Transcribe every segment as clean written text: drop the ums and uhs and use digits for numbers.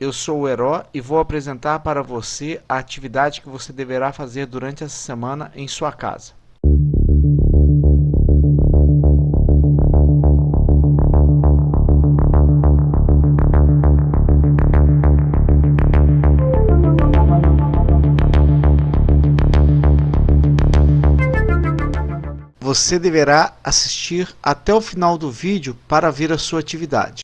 eu sou o Heró e vou apresentar para você a atividade que você deverá fazer durante essa semana em sua casa. Você deverá assistir até o final do vídeo para ver a sua atividade.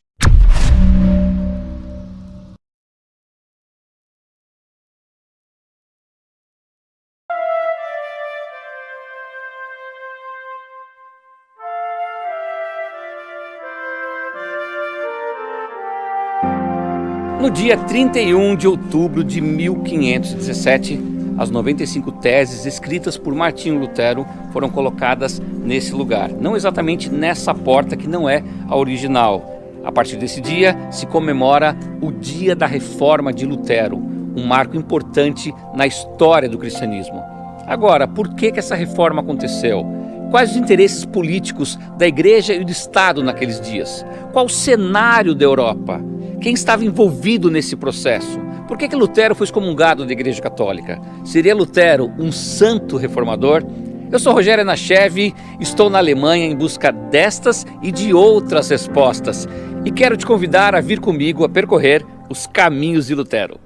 No dia 31 de outubro de 1517, as 95 teses escritas por Martinho Lutero foram colocadas nesse lugar. Não exatamente nessa porta que não é a original. A partir desse dia se comemora o Dia da Reforma de Lutero, um marco importante na história do cristianismo. Agora, por que essa reforma aconteceu? Quais os interesses políticos da Igreja e do Estado naqueles dias? Qual o cenário da Europa? Quem estava envolvido nesse processo? Por que Lutero foi excomungado da Igreja Católica? Seria Lutero um santo reformador? Eu sou Rogério Nachev, estou na Alemanha em busca destas e de outras respostas e quero te convidar a vir comigo a percorrer os caminhos de Lutero.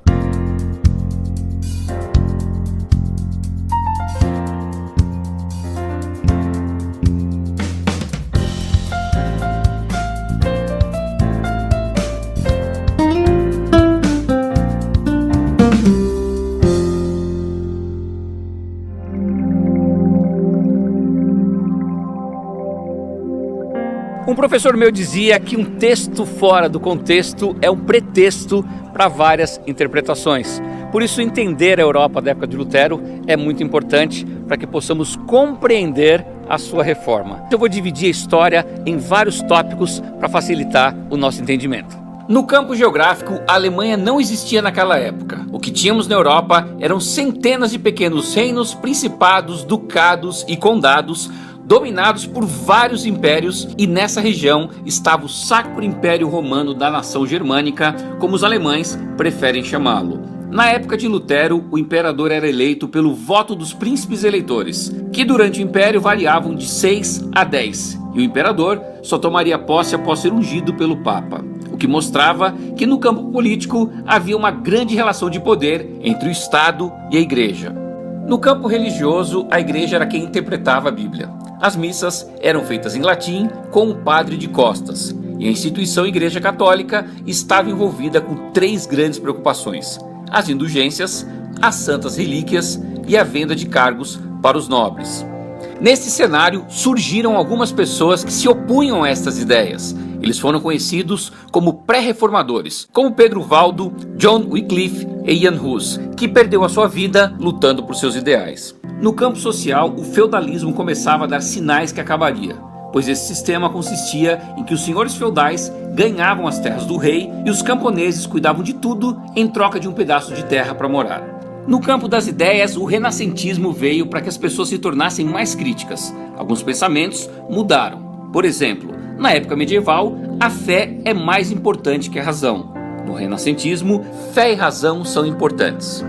Um professor meu dizia que um texto fora do contexto é um pretexto para várias interpretações. Por isso, entender a Europa da época de Lutero é muito importante para que possamos compreender a sua reforma. Eu vou dividir a história em vários tópicos para facilitar o nosso entendimento. No campo geográfico, a Alemanha não existia naquela época. O que tínhamos na Europa eram centenas de pequenos reinos, principados, ducados e condados, dominados por vários impérios, e nessa região estava o Sacro Império Romano da nação germânica, como os alemães preferem chamá-lo. Na época de Lutero, o imperador era eleito pelo voto dos príncipes eleitores, que durante o império variavam de 6 a 10, e o imperador só tomaria posse após ser ungido pelo Papa, o que mostrava que no campo político havia uma grande relação de poder entre o Estado e a Igreja. No campo religioso, a Igreja era quem interpretava a Bíblia. As missas eram feitas em latim com o padre de costas, e a instituição Igreja Católica estava envolvida com 3 grandes preocupações: as indulgências, as santas relíquias e a venda de cargos para os nobres. Nesse cenário surgiram algumas pessoas que se opunham a estas ideias. Eles foram conhecidos como pré-reformadores, como Pedro Valdo, John Wycliffe e Ian Hus, que perdeu a sua vida lutando por seus ideais. No campo social, o feudalismo começava a dar sinais que acabaria, pois esse sistema consistia em que os senhores feudais ganhavam as terras do rei e os camponeses cuidavam de tudo em troca de um pedaço de terra para morar. No campo das ideias, o renascentismo veio para que as pessoas se tornassem mais críticas. Alguns pensamentos mudaram. Por exemplo, na época medieval, a fé é mais importante que a razão. No renascentismo, fé e razão são importantes.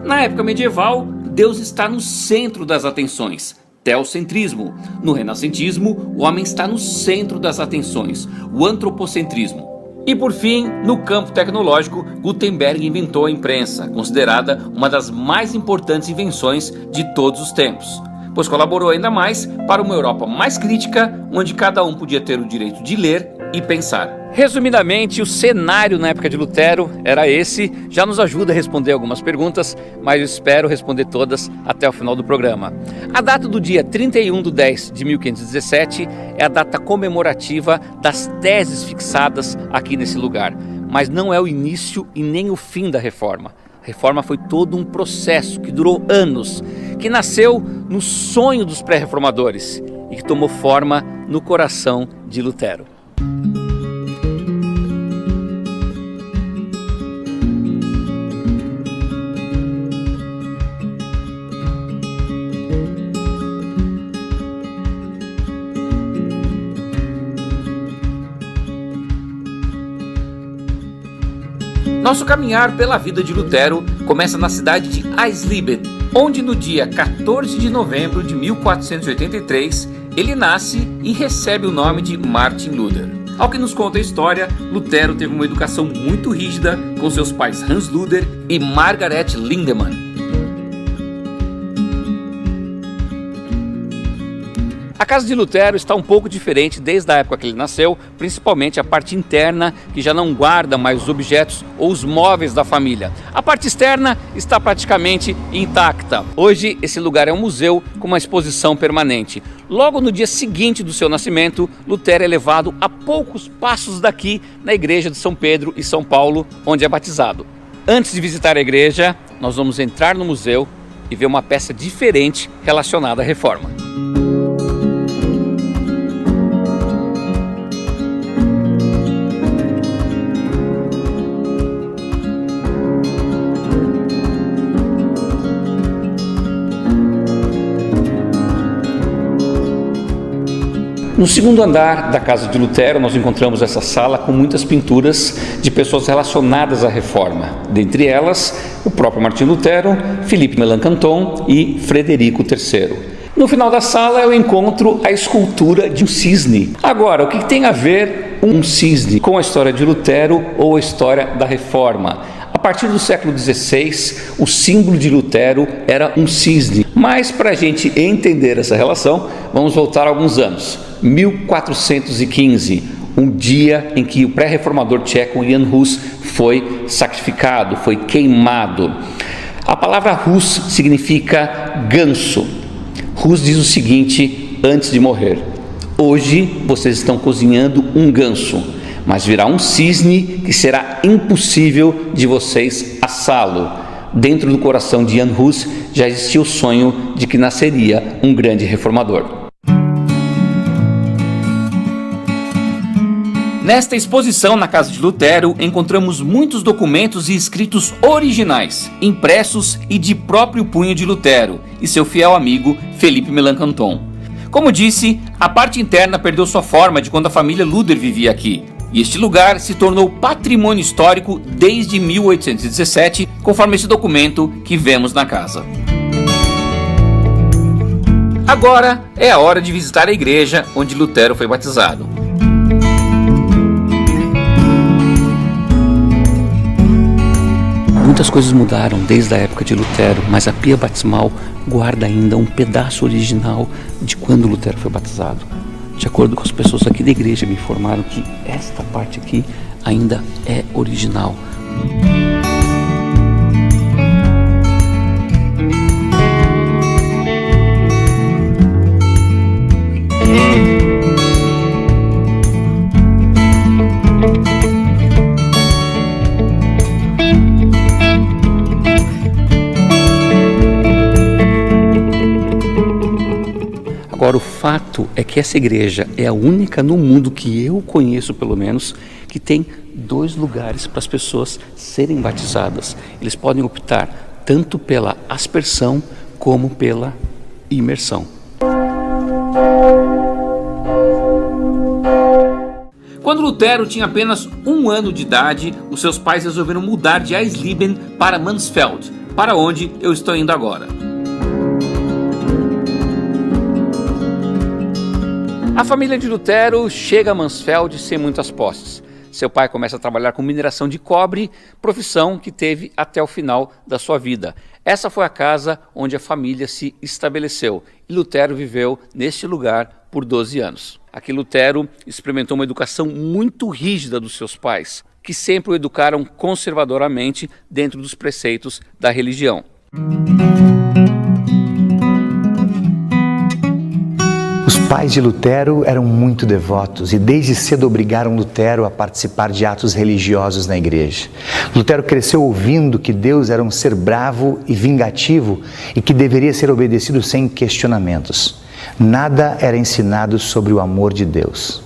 Na época medieval, Deus está no centro das atenções, teocentrismo. No renascentismo, o homem está no centro das atenções, o antropocentrismo. E por fim, no campo tecnológico, Gutenberg inventou a imprensa, considerada uma das mais importantes invenções de todos os tempos, pois colaborou ainda mais para uma Europa mais crítica, onde cada um podia ter o direito de ler e pensar. Resumidamente, o cenário na época de Lutero era esse. Já nos ajuda a responder algumas perguntas, mas eu espero responder todas até o final do programa. A data do dia 31/10/1517 é a data comemorativa das teses fixadas aqui nesse lugar, mas não é o início e nem o fim da reforma. A reforma foi todo um processo que durou anos, que nasceu no sonho dos pré-reformadores e que tomou forma no coração de Lutero. Nosso caminhar pela vida de Lutero começa na cidade de Eisleben, onde no dia 14 de novembro de 1483 ele nasce e recebe o nome de Martin Luther. Ao que nos conta a história, Lutero teve uma educação muito rígida com seus pais Hans Luther e Margaret Lindemann. A casa de Lutero está um pouco diferente desde a época que ele nasceu, principalmente a parte interna, que já não guarda mais os objetos ou os móveis da família. A parte externa está praticamente intacta. Hoje, esse lugar é um museu com uma exposição permanente. Logo no dia seguinte do seu nascimento, Lutero é levado a poucos passos daqui, na igreja de São Pedro e São Paulo, onde é batizado. Antes de visitar a igreja, nós vamos entrar no museu e ver uma peça diferente relacionada à reforma. No segundo andar da casa de Lutero, nós encontramos essa sala com muitas pinturas de pessoas relacionadas à reforma. Dentre elas, o próprio Martim Lutero, Philippe Melanchthon e Frederico III. No final da sala eu encontro a escultura de um cisne. Agora, o que tem a ver um cisne com a história de Lutero ou a história da reforma? A partir do século XVI, o símbolo de Lutero era um cisne. Mas para a gente entender essa relação, vamos voltar alguns anos. 1415, um dia em que o pré-reformador tcheco Jan Hus foi sacrificado, foi queimado. A palavra Hus significa ganso. Hus diz o seguinte antes de morrer: hoje vocês estão cozinhando um ganso, mas virá um cisne que será impossível de vocês assá-lo. Dentro do coração de Jan Hus já existia o sonho de que nasceria um grande reformador. Nesta exposição na casa de Lutero, encontramos muitos documentos e escritos originais, impressos e de próprio punho de Lutero e seu fiel amigo Philippe Melanchthon. Como disse, a parte interna perdeu sua forma de quando a família Luther vivia aqui, e este lugar se tornou patrimônio histórico desde 1817, conforme esse documento que vemos na casa. Agora é a hora de visitar a igreja onde Lutero foi batizado. Muitas coisas mudaram desde a época de Lutero, mas a pia batismal guarda ainda um pedaço original de quando Lutero foi batizado. De acordo com as pessoas aqui da igreja, me informaram que esta parte aqui ainda é original. Agora, o fato é que essa igreja é a única no mundo que eu conheço, pelo menos, que tem 2 lugares para as pessoas serem batizadas. Eles podem optar tanto pela aspersão como pela imersão. Quando Lutero tinha apenas 1 ano de idade, os seus pais resolveram mudar de Eisleben para Mansfeld, para onde eu estou indo agora. A família de Lutero chega a Mansfeld sem muitas posses. Seu pai começa a trabalhar com mineração de cobre, profissão que teve até o final da sua vida. Essa foi a casa onde a família se estabeleceu e Lutero viveu neste lugar por 12 anos. Aqui Lutero experimentou uma educação muito rígida dos seus pais, que sempre o educaram conservadoramente dentro dos preceitos da religião. Os pais de Lutero eram muito devotos e desde cedo obrigaram Lutero a participar de atos religiosos na igreja. Lutero cresceu ouvindo que Deus era um ser bravo e vingativo e que deveria ser obedecido sem questionamentos. Nada era ensinado sobre o amor de Deus.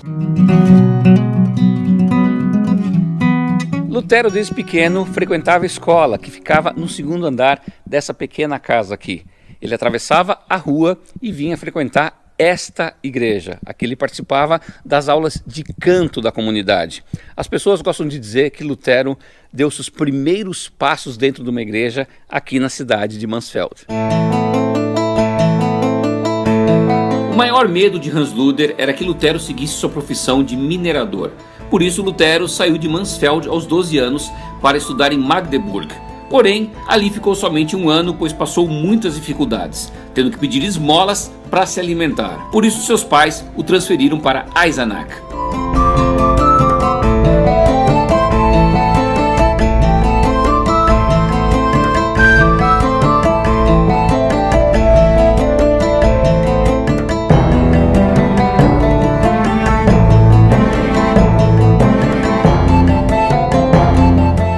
Lutero, desde pequeno, frequentava a escola, que ficava no 2º andar dessa pequena casa aqui. Ele atravessava a rua e vinha frequentar esta igreja. Aqui ele participava das aulas de canto da comunidade. As pessoas gostam de dizer que Lutero deu seus primeiros passos dentro de uma igreja aqui na cidade de Mansfeld. O maior medo de Hans Luther era que Lutero seguisse sua profissão de minerador. Por isso Lutero saiu de Mansfeld aos 12 anos para estudar em Magdeburg. Porém, ali ficou somente um ano, pois passou muitas dificuldades, tendo que pedir esmolas para se alimentar. Por isso seus pais o transferiram para Eisenach.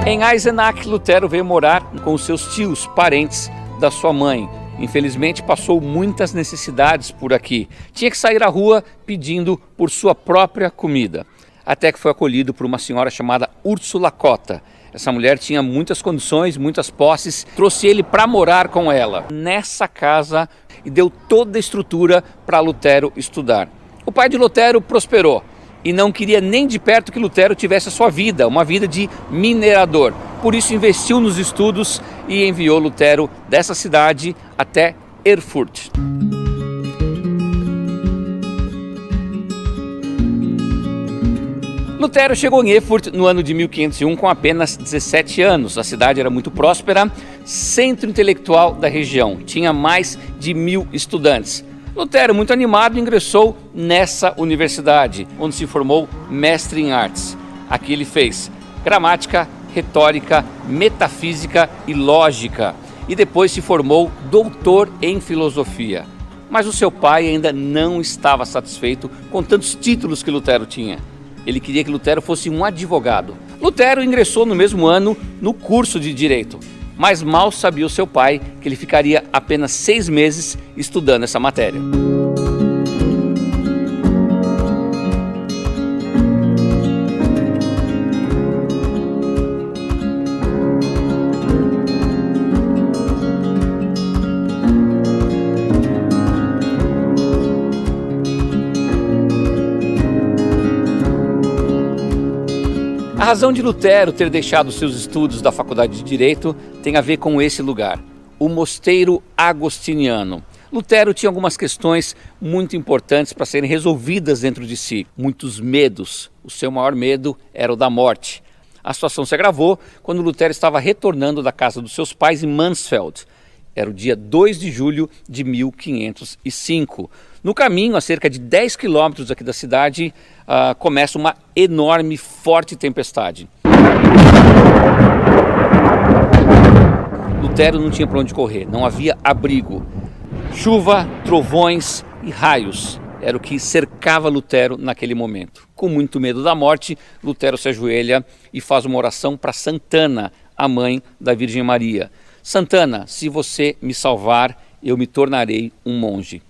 Em Eisenach, Lutero veio morar com os seus tios, parentes da sua mãe. Infelizmente, passou muitas necessidades por aqui. Tinha que sair à rua pedindo por sua própria comida. Até que foi acolhido por uma senhora chamada Ursula Cotta. Essa mulher tinha muitas condições, muitas posses. Trouxe ele para morar com ela nessa casa e deu toda a estrutura para Lutero estudar. O pai de Lutero prosperou e não queria nem de perto que Lutero tivesse a sua vida, uma vida de minerador. Por isso investiu nos estudos e enviou Lutero dessa cidade até Erfurt. Lutero chegou em Erfurt no ano de 1501 com apenas 17 anos. A cidade era muito próspera, centro intelectual da região, tinha mais de 1000 estudantes. Lutero, muito animado, ingressou nessa universidade, onde se formou mestre em artes. Aqui ele fez gramática, retórica, metafísica e lógica. E depois se formou doutor em filosofia. Mas o seu pai ainda não estava satisfeito com tantos títulos que Lutero tinha. Ele queria que Lutero fosse um advogado. Lutero ingressou no mesmo ano no curso de Direito. Mas mal sabia o seu pai que ele ficaria apenas 6 meses estudando essa matéria. A razão de Lutero ter deixado seus estudos da Faculdade de Direito tem a ver com esse lugar, o Mosteiro Agostiniano. Lutero tinha algumas questões muito importantes para serem resolvidas dentro de si, muitos medos. O seu maior medo era o da morte. A situação se agravou quando Lutero estava retornando da casa dos seus pais em Mansfeld. Era o dia 2 de julho de 1505. No caminho, a cerca de 10 quilômetros aqui da cidade, começa uma enorme, forte tempestade. Lutero não tinha para onde correr, não havia abrigo. Chuva, trovões e raios era o que cercava Lutero naquele momento. Com muito medo da morte, Lutero se ajoelha e faz uma oração para Santana, a mãe da Virgem Maria. Santana, se você me salvar, eu me tornarei um monge.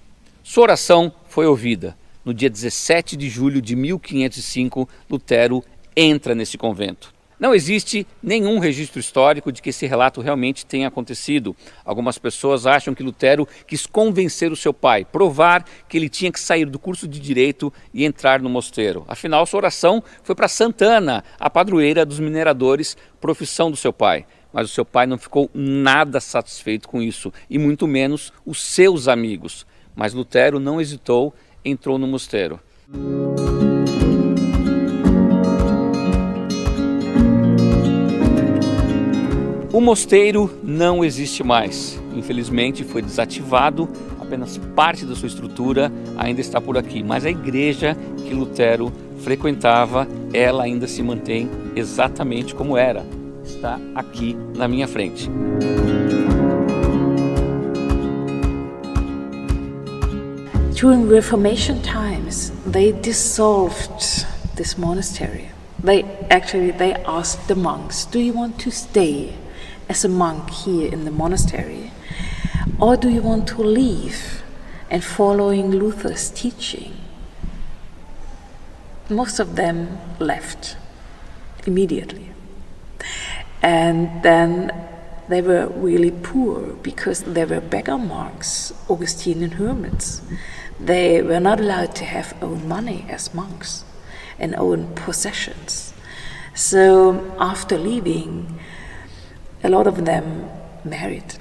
Sua oração foi ouvida. No dia 17 de julho de 1505, Lutero entra nesse convento. Não existe nenhum registro histórico de que esse relato realmente tenha acontecido. Algumas pessoas acham que Lutero quis convencer o seu pai, provar que ele tinha que sair do curso de Direito e entrar no mosteiro. Afinal, sua oração foi para Santana, a padroeira dos mineradores, profissão do seu pai. Mas o seu pai não ficou nada satisfeito com isso, e muito menos os seus amigos. Mas Lutero não hesitou, entrou no mosteiro. O mosteiro não existe mais. Infelizmente foi desativado, apenas parte da sua estrutura ainda está por aqui. Mas a igreja que Lutero frequentava, ela ainda se mantém exatamente como era. Está aqui na minha frente. During Reformation times, they dissolved this monastery. They asked the monks, do you want to stay as a monk here in the monastery? Or do you want to leave and following Luther's teaching? Most of them left immediately. And then they were really poor because they were beggar monks, Augustinian hermits. They were not allowed to have own money as monks and own possessions. So after leaving, a lot of them married.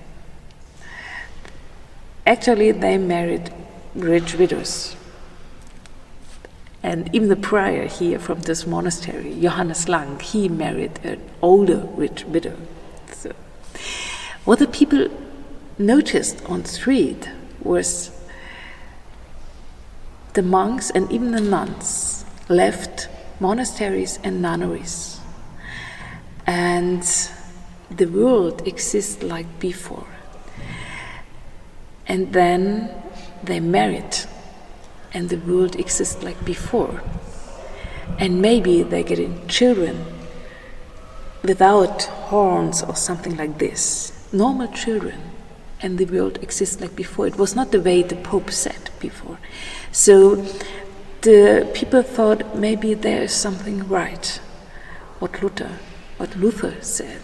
Actually, they married rich widows. And even the prior here from this monastery, Johannes Lang, he married an older rich widow. So, what the people noticed on the street was the monks and even the nuns left monasteries and nunneries, and the world exists like before. And then they married, and the world exists like before. And maybe they get children without horns or something like this, normal children, and the world exists like before. It was not the way the Pope said before. So the people thought maybe there is something right, what Luther said.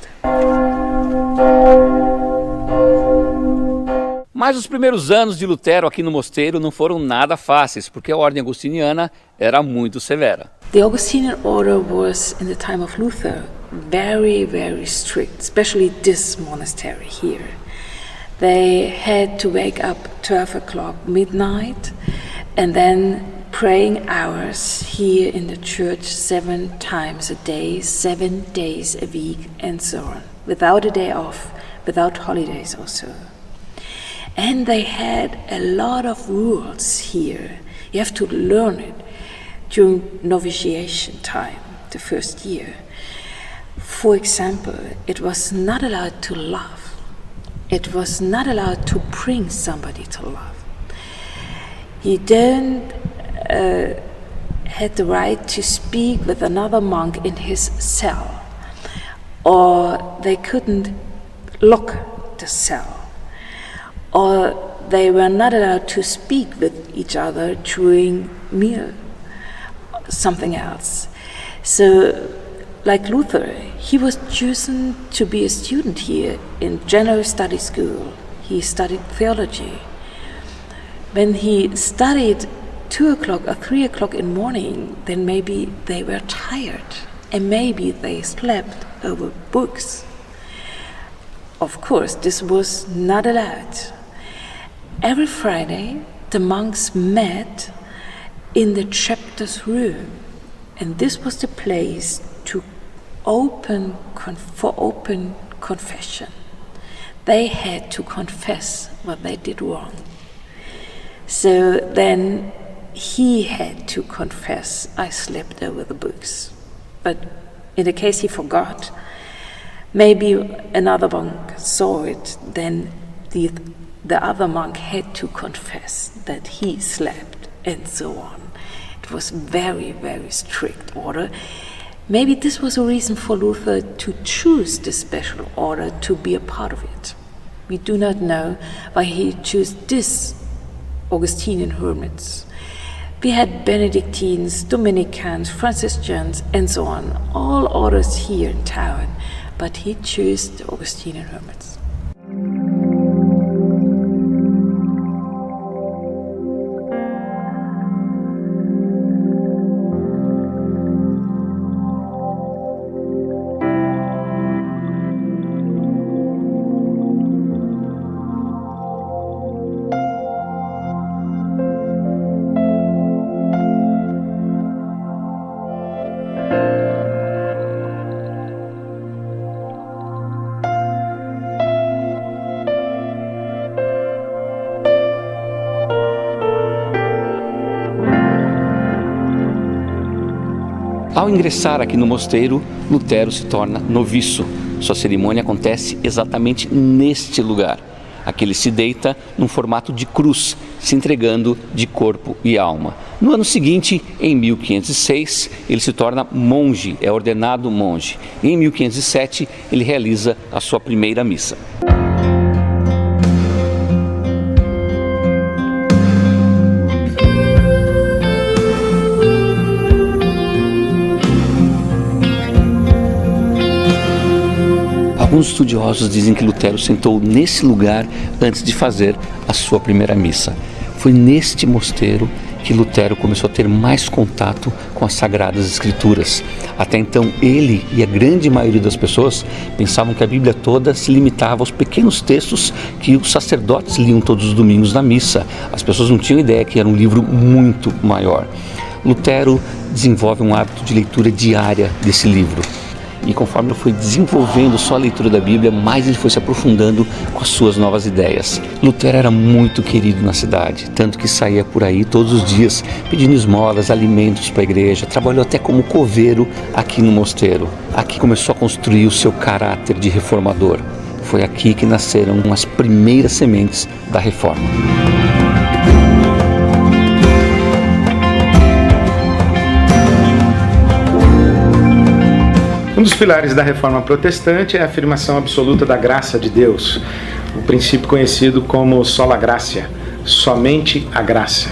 Mas os primeiros anos de Lutero aqui no mosteiro não foram nada fáceis, porque a ordem agostiniana era muito severa. The Augustinian order was, in the time of Luther, very, very strict, especially this monastery here. They had to wake up 12 o'clock midnight and then praying hours here in the church 7 times a day, 7 days a week, and so on, without a day off, without holidays also. And they had a lot of rules here. You have to learn it during novitiation time, the first year. For example, it was not allowed to love. It was not allowed to bring somebody to love. You don't had the right to speak with another monk in his cell, or they couldn't lock the cell, or they were not allowed to speak with each other during meal, something else. So, like Luther, he was chosen to be a student here in General Study School. He studied theology. When he studied 2 o'clock or 3 o'clock in the morning, then maybe they were tired and maybe they slept over books. Of course, this was not allowed. Every Friday, the monks met in the chapter's room, and this was the place to for open confession. They had to confess what they did wrong. So then he had to confess, I slept over the books. But in the case he forgot, maybe another monk saw it, then the other monk had to confess that he slept, and so on. It was very, very strict order. Maybe this was a reason for Luther to choose this special order to be a part of it. We do not know why he chose this Augustinian hermits. We had Benedictines, Dominicans, Franciscans, and so on, all orders here in town, but he chose the Augustinian hermits. Ao ingressar aqui no mosteiro, Lutero se torna noviço. Sua cerimônia acontece exatamente neste lugar. Aqui ele se deita num formato de cruz, se entregando de corpo e alma. No ano seguinte, em 1506, ele se torna monge, é ordenado monge. E em 1507, ele realiza a sua primeira missa. Alguns estudiosos dizem que Lutero sentou nesse lugar antes de fazer a sua primeira missa. Foi neste mosteiro que Lutero começou a ter mais contato com as Sagradas Escrituras. Até então, ele e a grande maioria das pessoas pensavam que a Bíblia toda se limitava aos pequenos textos que os sacerdotes liam todos os domingos na missa. As pessoas não tinham ideia que era um livro muito maior. Lutero desenvolve um hábito de leitura diária desse livro. E conforme ele foi desenvolvendo só a leitura da Bíblia, mais ele foi se aprofundando com as suas novas ideias. Lutero era muito querido na cidade, tanto que saía por aí todos os dias pedindo esmolas, alimentos para a igreja. Trabalhou até como coveiro aqui no mosteiro. Aqui começou a construir o seu caráter de reformador. Foi aqui que nasceram as primeiras sementes da reforma. Um dos pilares da reforma protestante é a afirmação absoluta da graça de Deus, o princípio conhecido como sola gratia, somente a graça.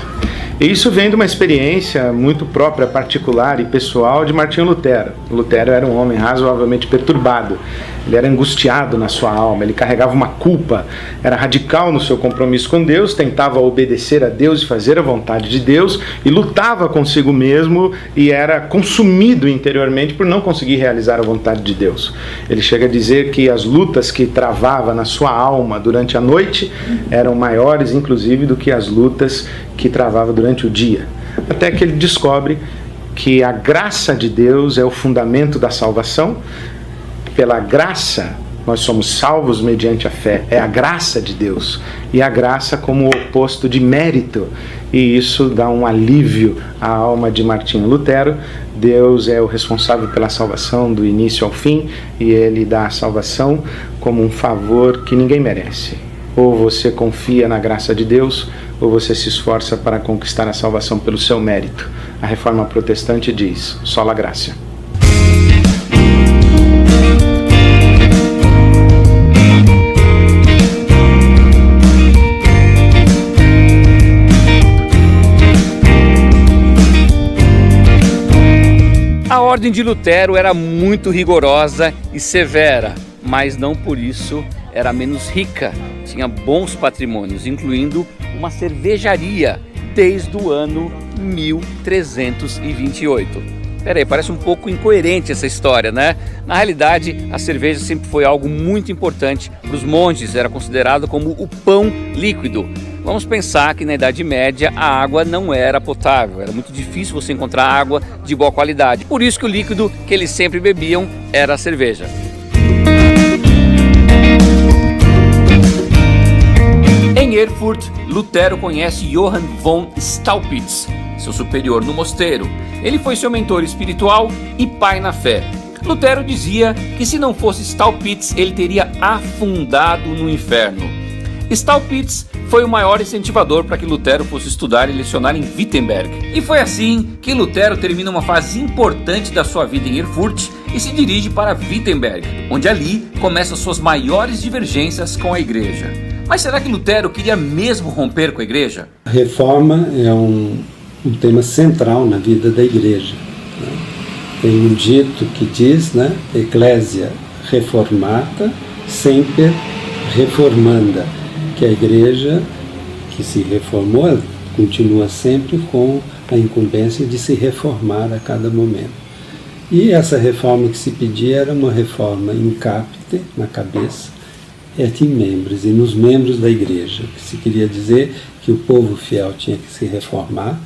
E isso vem de uma experiência muito própria, particular e pessoal de Martinho Lutero. Lutero era um homem razoavelmente perturbado, ele era angustiado na sua alma, ele carregava uma culpa, era radical no seu compromisso com Deus, tentava obedecer a Deus e fazer a vontade de Deus e lutava consigo mesmo e era consumido interiormente por não conseguir realizar a vontade de Deus. Ele chega a dizer que as lutas que travava na sua alma durante a noite eram maiores, inclusive, do que as lutas que travava durante o dia. Até que ele descobre que a graça de Deus é o fundamento da salvação. Pela graça, nós somos salvos mediante a fé. É a graça de Deus. E a graça como o oposto de mérito. E isso dá um alívio à alma de Martinho Lutero. Deus é o responsável pela salvação do início ao fim. E ele dá a salvação como um favor que ninguém merece. Ou você confia na graça de Deus, ou você se esforça para conquistar a salvação pelo seu mérito. A reforma protestante diz, sola gratia. A ordem de Lutero era muito rigorosa e severa, mas não por isso era menos rica. Tinha bons patrimônios, incluindo uma cervejaria desde o ano 1328. Peraí, parece um pouco incoerente essa história, né? Na realidade, a cerveja sempre foi algo muito importante para os monges, era considerado como o pão líquido. Vamos pensar que na Idade Média a água não era potável, era muito difícil você encontrar água de boa qualidade. Por isso que o líquido que eles sempre bebiam era a cerveja. Em Erfurt, Lutero conhece Johann von Staupitz, seu superior no mosteiro. Ele foi seu mentor espiritual e pai na fé. Lutero dizia que se não fosse Staupitz, ele teria afundado no inferno. Staupitz foi o maior incentivador para que Lutero fosse estudar e lecionar em Wittenberg. E foi assim que Lutero termina uma fase importante da sua vida em Erfurt e se dirige para Wittenberg, onde ali começam suas maiores divergências com a igreja. Mas será que Lutero queria mesmo romper com a igreja? A reforma é um tema central na vida da igreja. Tem um dito que diz, Ecclesia reformata semper reformanda, que a igreja que se reformou, ela continua sempre com a incumbência de se reformar a cada momento. E essa reforma que se pedia era uma reforma in capite, na cabeça, et in membris, e nos membros da igreja, que se queria dizer que o povo fiel tinha que se reformar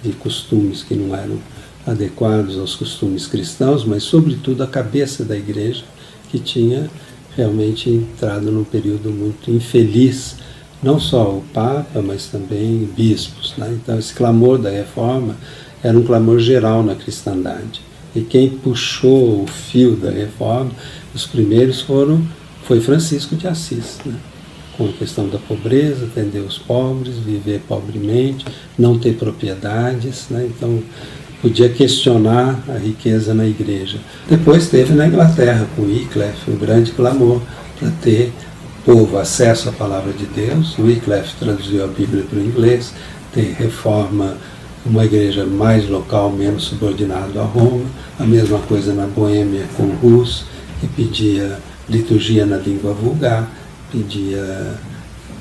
de costumes que não eram adequados aos costumes cristãos, mas sobretudo a cabeça da igreja, que tinha realmente entrado num período muito infeliz, não só o Papa, mas também bispos. Então esse clamor da reforma era um clamor geral na cristandade. E quem puxou o fio da reforma, os primeiros foi Francisco de Assis, com a questão da pobreza, atender os pobres, viver pobremente, não ter propriedades, então podia questionar a riqueza na igreja. Depois teve na Inglaterra, com Wycliffe, um grande clamor para ter o povo acesso à palavra de Deus. Wycliffe traduziu a Bíblia para o inglês, ter reforma, uma igreja mais local, menos subordinado a Roma. A mesma coisa na Boêmia com Hus, que pedia liturgia na língua vulgar, pedia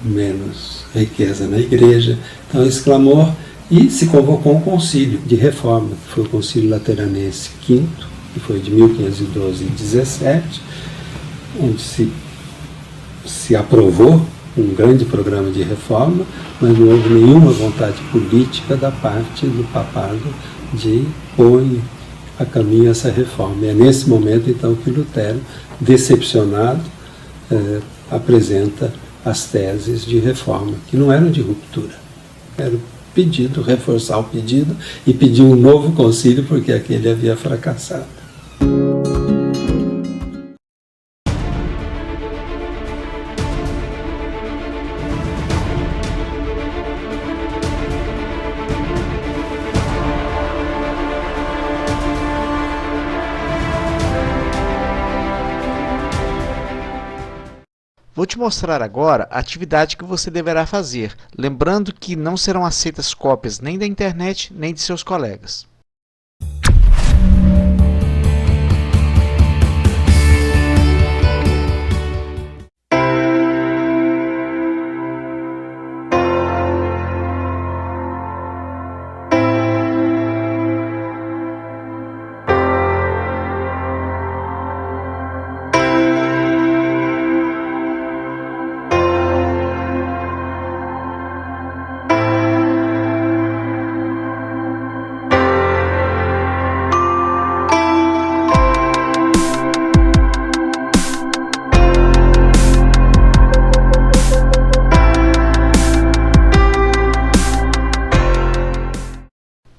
menos riqueza na igreja. Então esse clamor, e se convocou um concílio de reforma, que foi o Concílio Lateranense V, que foi de 1512 e 17, onde se aprovou um grande programa de reforma, mas não houve nenhuma vontade política da parte do papado de pôr a caminho essa reforma. E é nesse momento, então, que Lutero, decepcionado, apresenta as teses de reforma, que não eram de ruptura, era o pedido, reforçar o pedido e pedir um novo concílio, porque aquele havia fracassado. Vou te mostrar agora a atividade que você deverá fazer, lembrando que não serão aceitas cópias nem da internet, nem de seus colegas.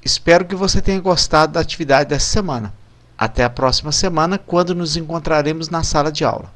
Espero que você tenha gostado da atividade dessa semana. Até a próxima semana, quando nos encontraremos na sala de aula.